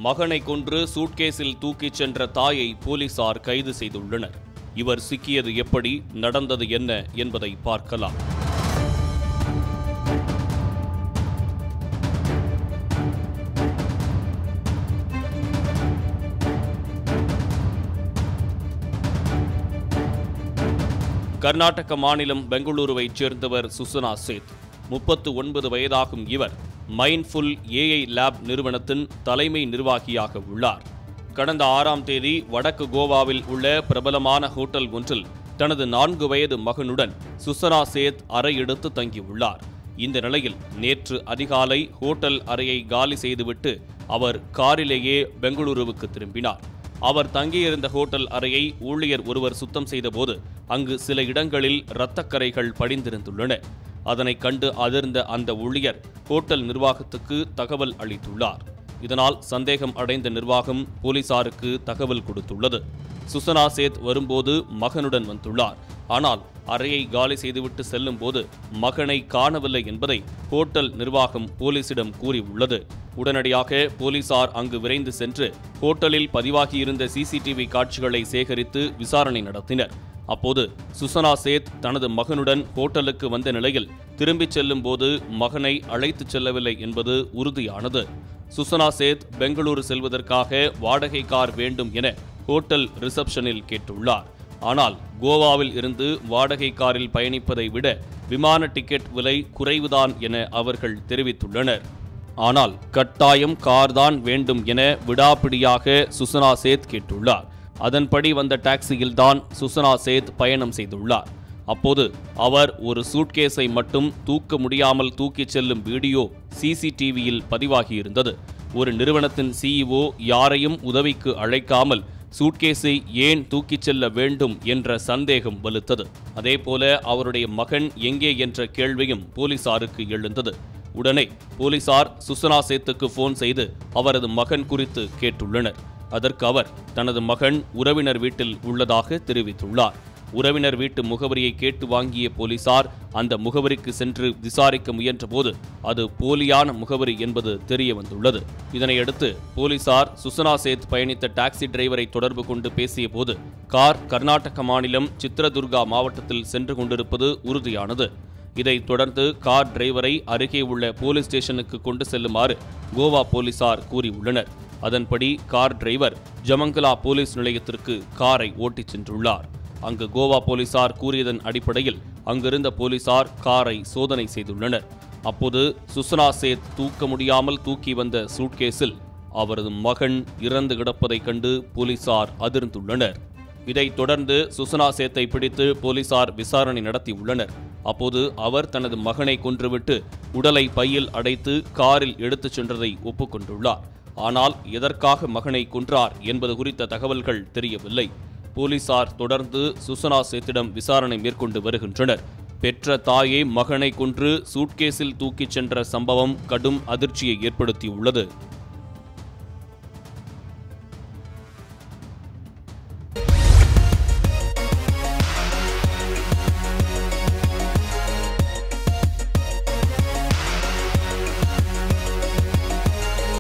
மகனை கொன்று சூட்கேஸில் தூக்கிச் சென்ற தாயை போலீசார் கைது செய்துள்ளனர். இவர் சிக்கியது எப்படி, நடந்தது என்ன என்பதை பார்க்கலாம். கர்நாடக மாநிலம் பெங்களூருவைச் சேர்ந்தவர் சுசனா சேத். 39 வயதாகும் இவர் மைண்ட்ஃபுல் ஏஐ லேப் நிறுவனத்தின் தலைமை நிர்வாகியாக உள்ளார். கடந்த 6ஆம் தேதி வடக்கு கோவாவில் உள்ள பிரபலமான ஹோட்டல் ஒன்றில் தனது 4 வயது மகனுடன் சுசனா சேத் அறை எடுத்து தங்கியுள்ளார். இந்த நிலையில் நேற்று அதிகாலை ஹோட்டல் அறையை காலி செய்துவிட்டு அவர் காரிலேயே பெங்களூருவுக்கு திரும்பினார். அவர் தங்கியிருந்த ஹோட்டல் அறையை ஊழியர் ஒருவர் சுத்தம் செய்தபோது அங்கு சில இடங்களில் இரத்தக்கரைகள் படிந்திருந்துள்ளன. அதனை கண்டு அதிர்ந்த அந்த ஊழியர் ஹோட்டல் நிர்வாகத்துக்கு தகவல் அளித்துள்ளார். இதனால் சந்தேகம் அடைந்த நிர்வாகம் போலீசாருக்கு தகவல் கொடுத்துள்ளது. சுசனா சேத் வரும்போது மகனுடன் வந்துள்ளார். ஆனால் அறையை காலி செய்துவிட்டு செல்லும் போது மகனை காணவில்லை என்பதை ஹோட்டல் நிர்வாகம் போலீசிடம் கூறியுள்ளது. உடனடியாக போலீசார் அங்கு விரைந்து சென்று ஹோட்டலில் பதிவாகியிருந்த சிசிடிவி காட்சிகளை சேகரித்து விசாரணை நடத்தினர். அப்போது சுசனா சேத் தனது மகனுடன் ஹோட்டலுக்கு வந்த நிலையில் திரும்பிச் செல்லும் போது மகனை அழைத்துச் செல்லவில்லை என்பது உறுதியானது. சுசனா சேத் பெங்களூரு செல்வதற்காக வாடகை கார் வேண்டும் என ஹோட்டல் ரிசப்ஷனில் கேட்டுள்ளார். ஆனால் கோவாவில் இருந்து வாடகை காரில் பயணிப்பதை விட விமான டிக்கெட் விலை குறைவுதான் என அவர்கள் தெரிவித்துள்ளனர். ஆனால் கட்டாயம் கார்தான் வேண்டும் என விடாப்பிடியாக சுசனா சேத் கேட்டுள்ளார். அதன்படி வந்த டாக்ஸியில்தான் சுசனா சேத் பயணம் செய்துள்ளார். அப்போது அவர் ஒரு சூட்கேஸை மட்டும் தூக்க முடியாமல் தூக்கிச் செல்லும் வீடியோ சிசிடிவியில் பதிவாகியிருந்தது. ஒரு நிறுவனத்தின் சிஇஓ யாரையும் உதவிக்கு அழைக்காமல் சூட்கேஸை ஏன் தூக்கிச் செல்ல வேண்டும் என்ற சந்தேகம் வலுத்தது. அதேபோல அவருடைய மகன் எங்கே என்ற கேள்வியும் போலீசாருக்கு எழுந்தது. உடனே போலீசார் சுசனா சேத்துக்கு போன் செய்து அவரது மகன் குறித்து கேட்டுள்ளனர். அதற்கு அவர் தனது மகன் உறவினர் வீட்டில் உள்ளதாக தெரிவித்துள்ளார். உறவினர் வீட்டு முகவரியை கேட்டு வாங்கிய போலீசார் அந்த முகவரிக்கு சென்று விசாரிக்க முயன்றபோது அது போலியான முகவரி என்பது தெரிய வந்துள்ளது. இதனையடுத்து போலீசார் சுசனா சேத் பயணித்த டாக்ஸி டிரைவரை தொடர்பு கொண்டு பேசிய போது கார் கர்நாடக மாநிலம் சித்ரதுர்கா மாவட்டத்தில் சென்று கொண்டிருப்பது உறுதியானது. இதைத் தொடர்ந்து கார் டிரைவரை அருகே உள்ள போலீஸ் ஸ்டேஷனுக்கு கொண்டு செல்லுமாறு கோவா போலீசார் கூறியுள்ளனர். அதன்படி கார் டிரைவர் ஜமங்கலா போலீஸ் நிலையத்திற்கு காரை ஓட்டிச் சென்றுள்ளார். அங்கு கோவா போலீசார் கூறியதன் அடிப்படையில் அங்கிருந்த போலீசார் காரை சோதனை செய்துள்ளனர். அப்போது சுசனா சேத் தூக்க முடியாமல் தூக்கி வந்த சூட்கேஸில் அவரது மகன் இறந்து கிடப்பதைக் கண்டு போலீசார் அதிர்ந்துள்ளனர். இதைத் தொடர்ந்து சுசனா சேத்தை பிடித்து போலீசார் விசாரணை நடத்தியுள்ளனர். அப்போது அவர் தனது மகனை கொன்றுவிட்டு உடலை பையில் அடைத்து காரில் எடுத்துச் சென்றதை ஒப்புக்கொண்டுள்ளார். ஆனால் எதற்காக மகனை கொன்றார் என்பது குறித்த தகவல்கள் தெரியவில்லை. போலீசார் தொடர்ந்து சுசனா சேத்திடம் விசாரணை மேற்கொண்டு வருகின்றனர். பெற்ற தாயை மகனை கொன்று சூட்கேஸில் தூக்கிச் சென்ற சம்பவம் கடும் அதிர்ச்சியை ஏற்படுத்தியுள்ளது.